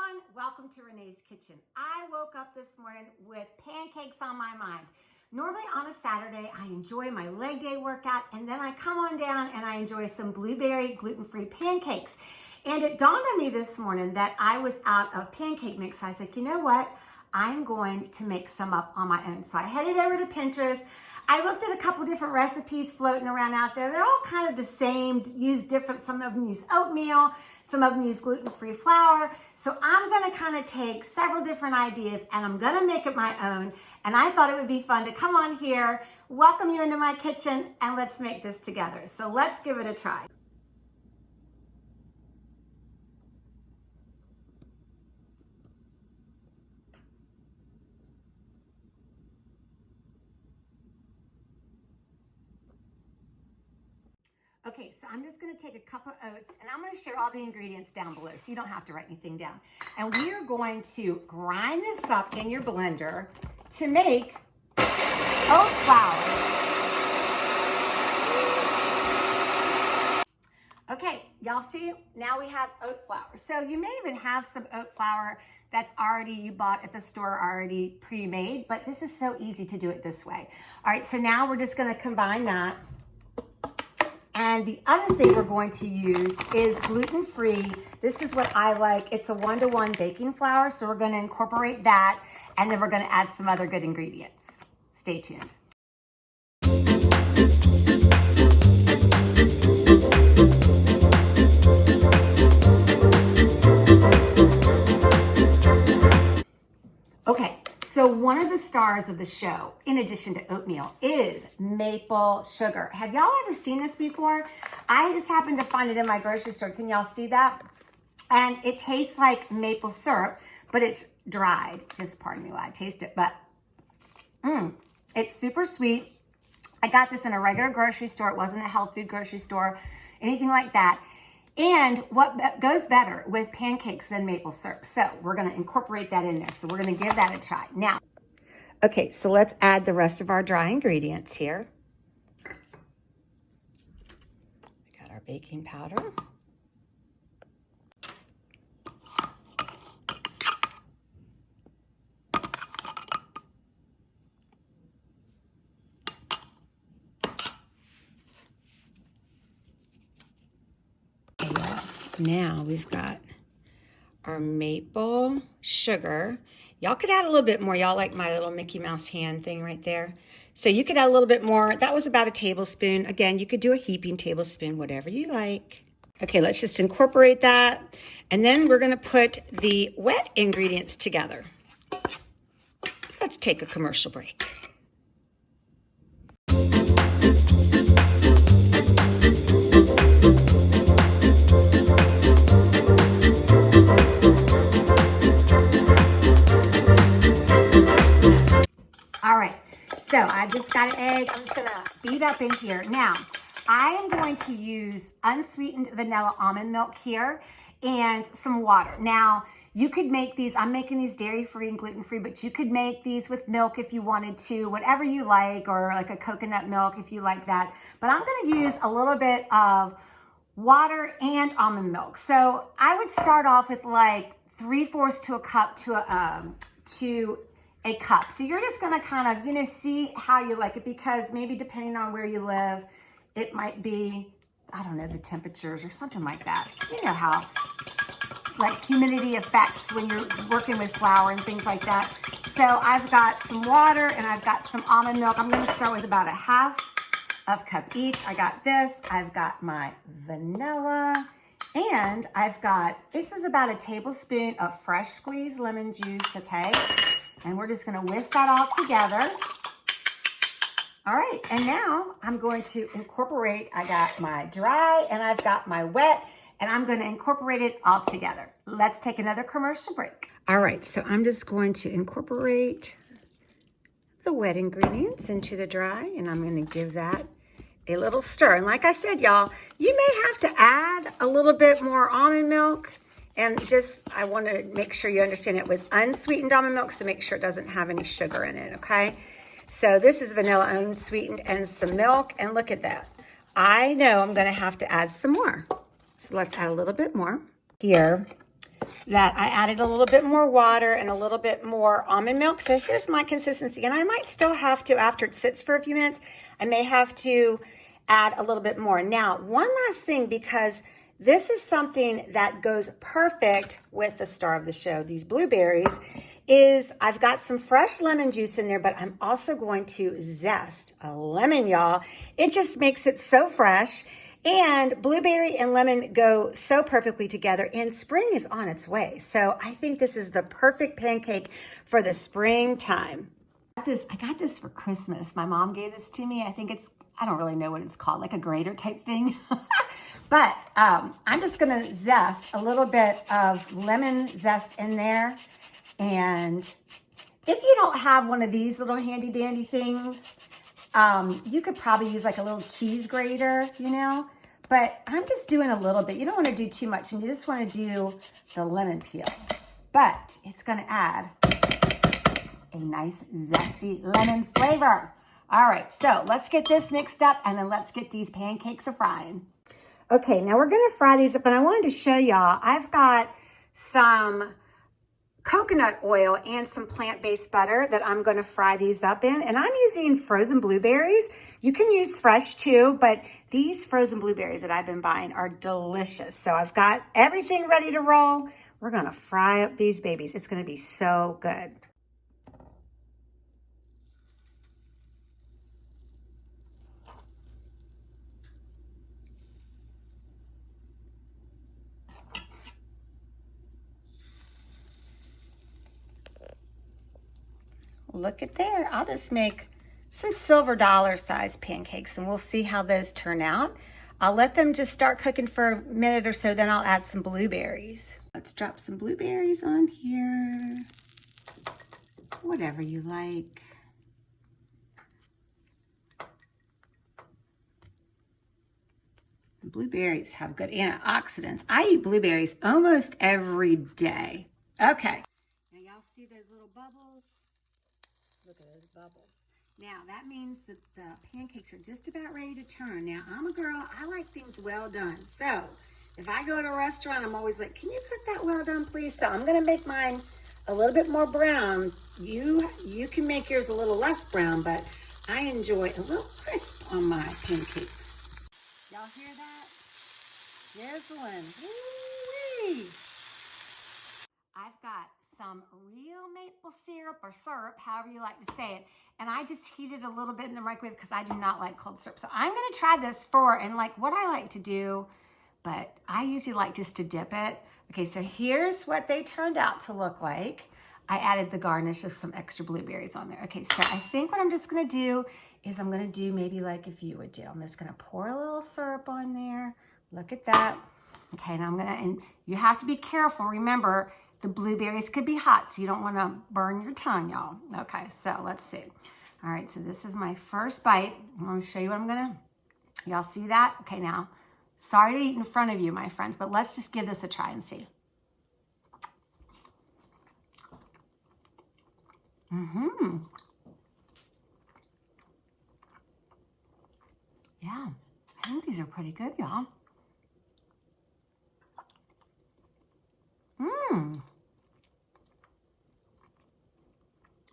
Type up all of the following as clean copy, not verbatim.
everyone, welcome to Renee's Kitchen. I woke up this morning with pancakes on my mind. Normally on a Saturday, I enjoy my leg day workout and then I come on down and I enjoy some blueberry gluten-free pancakes. And it dawned on me this morning that I was out of pancake mix. I said, you know what? I'm going to make some up on my own. So I headed over to Pinterest. I looked at a couple different recipes floating around out there. They're all kind of the same, use different, some of them use oatmeal, some of them use gluten-free flour. So I'm gonna kind of take several different ideas and I'm gonna make it my own. And I thought it would be fun to come on here, welcome you into my kitchen, and let's make this together. So let's give it a try. Okay, so I'm just gonna take a cup of oats and I'm gonna share all the ingredients down below so you don't have to write anything down. And we are going to grind this up in your blender to make oat flour. Okay, y'all see, now we have oat flour. So you may even have some oat flour that's already, you bought at the store already pre-made, but this is so easy to do it this way. All right, so now we're just gonna combine that. And the other thing we're going to use is gluten-free. This is what I like. It's a 1-to-1 baking flour, so we're going to incorporate that, and then we're going to add some other good ingredients. Stay tuned. Okay. So one of the stars of the show, in addition to oatmeal, is maple sugar. Have y'all ever seen this before? I just happened to find it in my grocery store. Can y'all see that? And it tastes like maple syrup, but it's dried. Just pardon me while I taste it, but it's super sweet. I got this in a regular grocery store. It wasn't a health food grocery store, anything like that. And what goes better with pancakes than maple syrup? So we're gonna incorporate that in there. So we're gonna give that a try. Now, okay, so let's add the rest of our dry ingredients here. We got our baking powder. Now we've got our maple sugar. Y'all could add a little bit more. Y'all like my little Mickey Mouse hand thing right there. So you could add a little bit more. That was about a tablespoon. Again, you could do a heaping tablespoon, whatever you like. Okay, let's just incorporate that. And then we're gonna put the wet ingredients together. Let's take a commercial break. All right, so I just got an egg. I'm just gonna beat up in here. Now, I am going to use unsweetened vanilla almond milk here and some water. Now, you could make these, I'm making these dairy-free and gluten-free, but you could make these with milk if you wanted to, whatever you like, or like a coconut milk if you like that. But I'm gonna use a little bit of water and almond milk. So I would start off with like 3/4 to a cup to a cup. So you're just gonna kind of, see how you like it, because maybe depending on where you live, it might be, I don't know, the temperatures or something like that. You know how like humidity affects when you're working with flour and things like that. So I've got some water and I've got some almond milk. I'm gonna start with about a 1/2 cup each. I got this, I've got my vanilla, and I've got, this is about a tablespoon of fresh squeezed lemon juice, okay? And we're just gonna whisk that all together. All right, and now I'm going to incorporate, I got my dry and I've got my wet, and I'm gonna incorporate it all together. Let's take another commercial break. All right, so I'm just going to incorporate the wet ingredients into the dry, and I'm gonna give that a little stir. And like I said, y'all, you may have to add a little bit more almond milk. And just, I want to make sure you understand it was unsweetened almond milk, so make sure it doesn't have any sugar in it, okay? So this is vanilla unsweetened and some milk, and look at that. I know I'm going to have to add some more. So let's add a little bit more. Here, that I added a little bit more water and a little bit more almond milk. So here's my consistency. And I might still have to, after it sits for a few minutes, I may have to add a little bit more. Now, one last thing, because this is something that goes perfect with the star of the show, these blueberries, is I've got some fresh lemon juice in there, but I'm also going to zest a lemon, y'all. It just makes it so fresh. And blueberry and lemon go so perfectly together, and spring is on its way. So I think this is the perfect pancake for the springtime. I got this for Christmas. My mom gave this to me. I don't really know what it's called, like a grater type thing. But I'm just gonna zest a little bit of lemon zest in there. And if you don't have one of these little handy dandy things, you could probably use like a little cheese grater, you know, but I'm just doing a little bit. You don't want to do too much, and you just want to do the lemon peel, but it's going to add a nice zesty lemon flavor. All right, so let's get this mixed up, and then let's get these pancakes a-frying. Okay, now we're going to fry these up, and I wanted to show y'all, I've got some coconut oil and some plant-based butter that I'm going to fry these up in. And I'm using frozen blueberries. You can use fresh too, but these frozen blueberries that I've been buying are delicious. So I've got everything ready to roll. We're going to fry up these babies. It's going to be so good. Look at there. I'll just make some silver dollar size pancakes, and we'll see how those turn out. I'll let them just start cooking for a minute or so, then I'll add some blueberries. Let's drop some blueberries on here. Whatever you like. The blueberries have good antioxidants. I eat blueberries almost every day. Okay. Now y'all see those little bubbles? Look at those bubbles. Now that means that the pancakes are just about ready to turn. Now I'm a girl, I like things well done. So if I go to a restaurant, I'm always like, can you cook that well done, please? So I'm gonna make mine a little bit more brown. You can make yours a little less brown, but I enjoy a little crisp on my pancakes. Y'all hear that? Sizzling. Woo-wee. I've got some real maple syrup or syrup, however you like to say it. And I just heated a little bit in the microwave because I do not like cold syrup. So I'm going to try this and like what I like to do, but I usually like just to dip it. Okay, so here's what they turned out to look like. I added the garnish of some extra blueberries on there. Okay, so I think what I'm just going to do is I'm going to do maybe like if you would do. I'm just going to pour a little syrup on there. Look at that. Okay, and and you have to be careful. Remember, the blueberries could be hot, so you don't want to burn your tongue, y'all. Okay, so let's see. All right, so this is my first bite. I'm going to show you what I'm going to, y'all see that? Okay, now, sorry to eat in front of you, my friends, but let's just give this a try and see. Yeah, I think these are pretty good, y'all.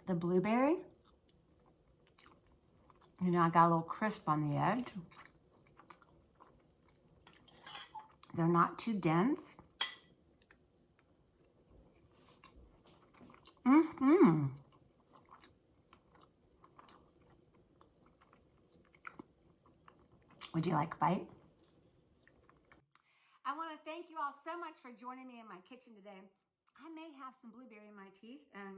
The blueberry, you know, I got a little crisp on the edge. They're not too dense. Would you like a bite? I want to thank you all so much for joining me in my kitchen today. I may have some blueberry in my teeth, and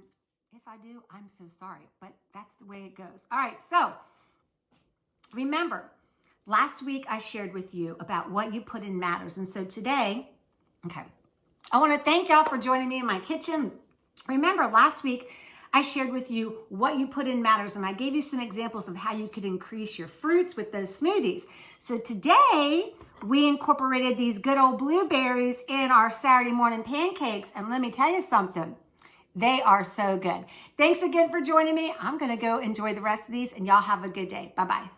if I do, I'm so sorry, but that's the way it goes. All right, so remember, last week I shared with you about what you put in matters. And so today, okay, I want to thank y'all for joining me in my kitchen. Remember, last week I shared with you what you put in matters, and I gave you some examples of how you could increase your fruits with those smoothies. So today, we incorporated these good old blueberries in our Saturday morning pancakes, and let me tell you something. They are so good. Thanks again for joining me. I'm going to go enjoy the rest of these, and y'all have a good day. Bye-bye.